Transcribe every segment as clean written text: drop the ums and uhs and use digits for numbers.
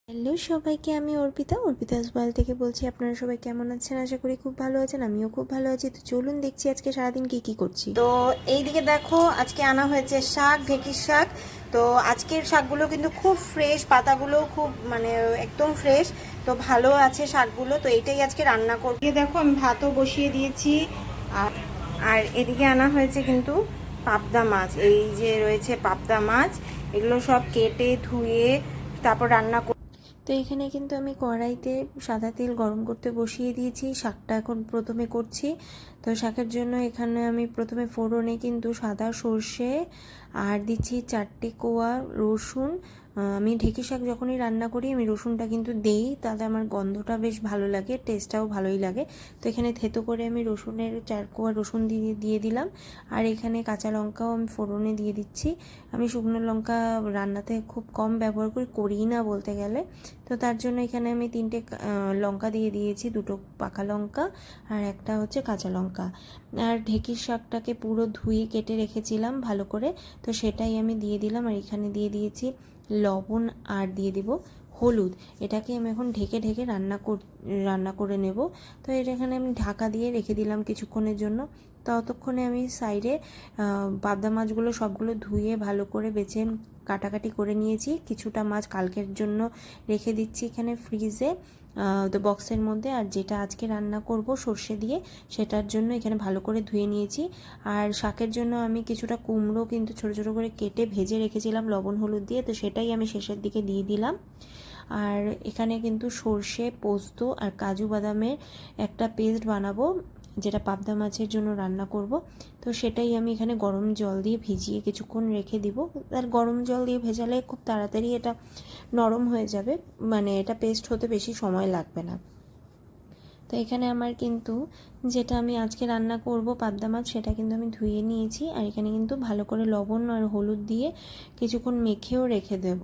Hello সবাইকে, আমি অর্পিতাস বল থেকে বলছি। আপনারা সবাই কেমন আছেন? আশা করি খুব ভালো আছেন। আমিও খুব ভালো আছি। তো চলুন দেখছি আজকে সারাদিন কি করছি। তো এইদিকে দেখো, আজকে আনা হয়েছে শাক, ঢেঁকির শাক। তো আজকের শাকগুলো কিন্তু খুব ফ্রেশ, পাতাগুলো খুব একদম ফ্রেশ। তো ভালো আছে শাকগুলো। তো এটাই আজকে রান্না করব। দেখো, আমি ভাতও বসিয়ে দিয়েছি। আর আর এদিকে আনা হয়েছে কিন্তু পাবদা মাছ। এই যে রয়েছে পাবদা মাছ, এগুলো সব কেটে ধুয়ে তারপর রান্না। তো এখানে কিন্তু আমি কড়াইতে সাদা তেল গরম করতে বসিয়ে দিয়েছি। শাকটা এখন প্রথমে করছি। তো শাকের জন্য এখানে আমি প্রথমে ফোড়নে কিন্তু সাদা সর্ষে আর দিচ্ছি 4টে কোয়া রসুন। আমি ঢেঁকি শাক যখনই রান্না করি আমি রসুনটা কিন্তু দেই, তাতে আমার গন্ধটা বেশ ভালো লাগে, টেস্টটাও ভালোই লাগে। তো এখানে থেতো করে আমি রসুনের 4 কোয়া রসুন দিয়ে দিলাম। আর এখানে কাঁচা লঙ্কাও আমি ফোড়নে দিয়ে দিচ্ছি। আমি শুকনো লঙ্কা রান্নাতে খুব কম ব্যবহার করি না বলতে গেলে। তো তার জন্য এখানে আমি 3টে লঙ্কা দিয়ে দিয়েছি, 2টো পাকা লঙ্কা আর একটা হচ্ছে কাঁচা লঙ্কা। আর ঢেঁকির শাকটাকে পুরো ধুয়ে কেটে রেখেছিলাম ভালো করে, তো সেটাই আমি দিয়ে দিলাম। আর এখানে দিয়ে দিয়েছি লবণ আর দিয়ে দিব হলুদ। এটাকে আমি এখন ঢেকে ঢেকে রান্না করে নেব। তো এটা এখানে আমি ঢাকা দিয়ে রেখে দিলাম কিছুক্ষণের জন্য। ততক্ষণে আমি সাইডে পাবদা মাছগুলো সবগুলো ধুয়ে ভালো করে বেছে কাটাকাটি করে নিয়েছি। কিছুটা মাছ কালকের জন্য রেখে দিচ্ছি এখানে ফ্রিজে, তো বক্সের মধ্যে। আর যেটা আজকে রান্না করব সর্ষে দিয়ে, সেটার জন্য এখানে ভালো করে ধুয়ে নিয়েছি। আর শাকের জন্য আমি কিছুটা কুমড়ো কিন্তু ছোটো ছোটো করে কেটে ভেজে রেখেছিলাম লবণ হলুদ দিয়ে, তো সেটাই আমি শেষের দিকে দিয়ে দিলাম। আর এখানে কিন্তু সর্ষে, পোস্ত আর কাজু বাদামের একটা পেস্ট বানাবো, যেটা পাবদা মাছের জন্য রান্না করব। তো সেটাই আমি এখানে গরম জল দিয়ে ভিজিয়ে কিছুক্ষণ রেখে দিব। আর গরম জল দিয়ে ভেজালে খুব তাড়াতাড়ি এটা নরম হয়ে যাবে, এটা পেস্ট হতে বেশি সময় লাগবে না। তো এখানে আমার কিন্তু যেটা আমি আজকে রান্না করব পাবদা মাছ, সেটা কিন্তু আমি ধুয়ে নিয়েছি। আর এখানে কিন্তু ভালো করে লবণ আর হলুদ দিয়ে কিছুক্ষণ মেখেও রেখে দেব।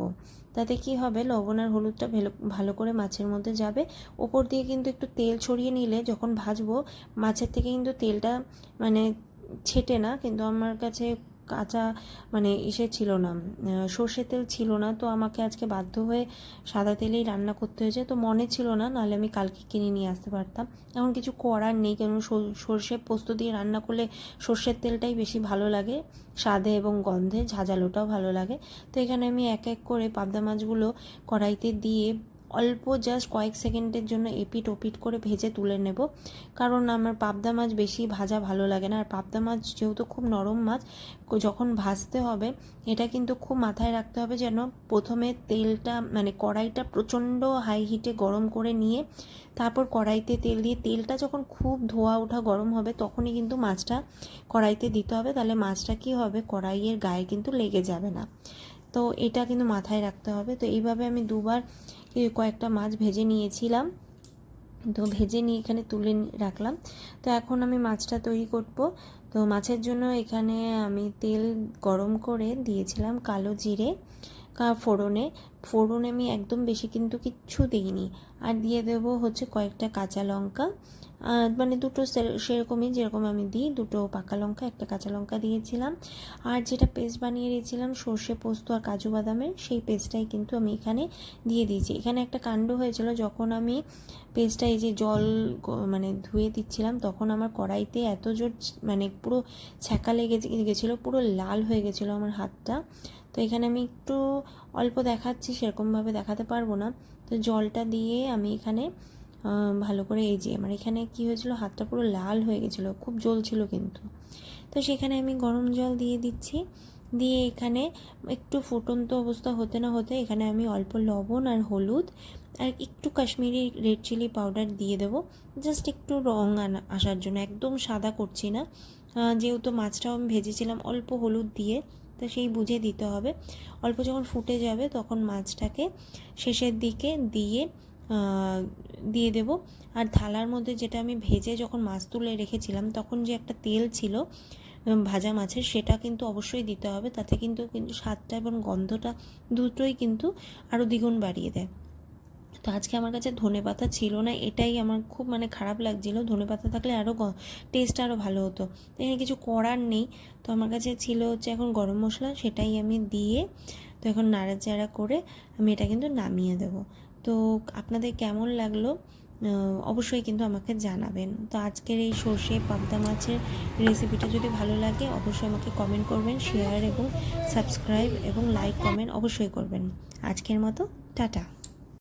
তাতে কি হবে, লবণ আর হলুদটা ভালো করে মাছের মধ্যে যাবে। ওপর দিয়ে কিন্তু একটু তেল ছড়িয়ে নিলে যখন ভাজবো, মাছের থেকে কিন্তু তেলটা মানে ছেটে না। কিন্তু আমার কাছে কাঁচা ছিল না, সর্ষের তেল ছিল না। তো আমাকে আজকে বাধ্য হয়ে সাদা তেলেই রান্না করতে হয়েছে। তো মনে ছিল না, নাহলে আমি কালকে কিনে নিয়ে আসতে পারতাম। এখন কিছু করার নেই, কারণ সর্ষে পোস্ত দিয়ে রান্না করলে সর্ষের তেলটাই বেশি ভালো লাগে স্বাদে এবং গন্ধে, ঝাঁঝালোটাও ভালো লাগে। তো এখানে আমি এক এক করে পাবদা মাছগুলো কড়াইতে দিয়ে অল্প জাস্ট কয়েক সেকেন্ডের জন্য এপিট ওপিট করে ভেজে তুলে নেব, কারণ আমার পাবদা মাছ বেশি ভাজা ভালো লাগে না। আর পাবদা মাছ যেহেতু খুব নরম মাছ, যখন ভাজতে হবে এটা কিন্তু খুব মাথায় রাখতে হবে যেন প্রথমে তেলটা কড়াইটা প্রচণ্ড হাই হিটে গরম করে নিয়ে তারপর কড়াইতে তেল দিয়ে, তেলটা যখন খুব ধোয়া ওঠা গরম হবে তখনই কিন্তু মাছটা কড়াইতে দিতে হবে। তাহলে মাছটা কি হবে, কড়াইয়ের গায়ে কিন্তু লেগে যাবে না। তো এটা কিন্তু মাথায় রাখতে হবে। তো এইভাবে আমি দুবার কয়েকটা মাছ ভেজে নিয়েছিলাম। তো ভেজে নিয়ে এখানে তুলে রাখলাম। তো এখন আমি মাছটা তৈরি করব। তো মাছের জন্য এখানে আমি তেল গরম করে দিয়েছিলাম কালো জিরে ফোড়নে আমি একদম বেশি কিন্তু কিচ্ছু দিইনি। আর দিয়ে দেব হচ্ছে কয়েকটা কাঁচা লঙ্কা, দুটো সেরকমই যেরকম আমি দিই, 2টো পাকা লঙ্কা, একটা কাঁচা লঙ্কা দিয়েছিলাম। আর যেটা পেস্ট বানিয়ে দিয়েছিলাম সর্ষে পোস্ত আর কাজু বাদামের, সেই পেস্টটাই কিন্তু আমি এখানে দিয়ে দিয়েছি। এখানে একটা কাণ্ড হয়েছিল, যখন আমি পেস্টটা এই যে জল ধুয়ে দিচ্ছিলাম, তখন আমার কড়াইতে এত জোর পুরো ছ্যাঁকা লেগে গেছিলো, পুরো লাল হয়ে গেছিলো আমার হাতটা। তো এখানে আমি একটু অল্প দেখাচ্ছি, সেরকমভাবে দেখাতে পারবো না। তো জলটা দিয়ে আমি এখানে ভালো করে, এই যে আমার এখানে কি হয়েছিল, হাতটা পুরো লাল হয়ে গেছিলো, খুব জ্বলছিল কিন্তু। তো সেখানে আমি গরম জল দিয়ে দিচ্ছি, দিয়ে এখানে একটু ফুটন্ত অবস্থা হতে না হতে এখানে আমি অল্প লবণ আর হলুদ আর একটু কাশ্মীরি রেড চিলি পাউডার দিয়ে দেবো, জাস্ট একটু রঙ আসার জন্য। একদম সাদা করছি না, যেহেতু মাছটাও আমি ভেজেছিলাম অল্প হলুদ দিয়ে, তো সেই বুঝে দিতে হবে। অল্প যখন ফুটে যাবে তখন মাছটাকে শেষের দিকে দিয়ে দেব। আর থালার মধ্যে যেটা আমি ভেজে যখন মাছ তুলে রেখেছিলাম, তখন যে একটা তেল ছিল ভাজা মাছের, সেটা কিন্তু অবশ্যই দিতে হবে। তাতে কিন্তু স্বাদটা এবং গন্ধটা দুটোই কিন্তু আরও দ্বিগুণ বাড়িয়ে দেয়। তো আজকে আমার কাছে ধনেপাতা ছিল না, এটাই আমার খুব মানে খারাপ লাগছিল। ধনেপাতা থাকলে আরও টেস্টটা আরও ভালো হতো। তো এখানে কিছু করার নেই। তো আমার কাছে ছিল হচ্ছে এখন গরম মশলা, সেটাই আমি দিয়ে তো এখন নাড়াচাড়া করে আমি এটা কিন্তু নামিয়ে দেবো। তো আপনাদের কেমন লাগলো অবশ্যই কিন্তু আমাকে জানাবেন। তো আজকের এই সর্ষে পাবদা মাছের রেসিপিটা যদি ভালো লাগে অবশ্যই আমাকে কমেন্ট করবেন, শেয়ার এবং সাবস্ক্রাইব এবং লাইক কমেন্ট অবশ্যই করবেন। আজকের মতো টাটা।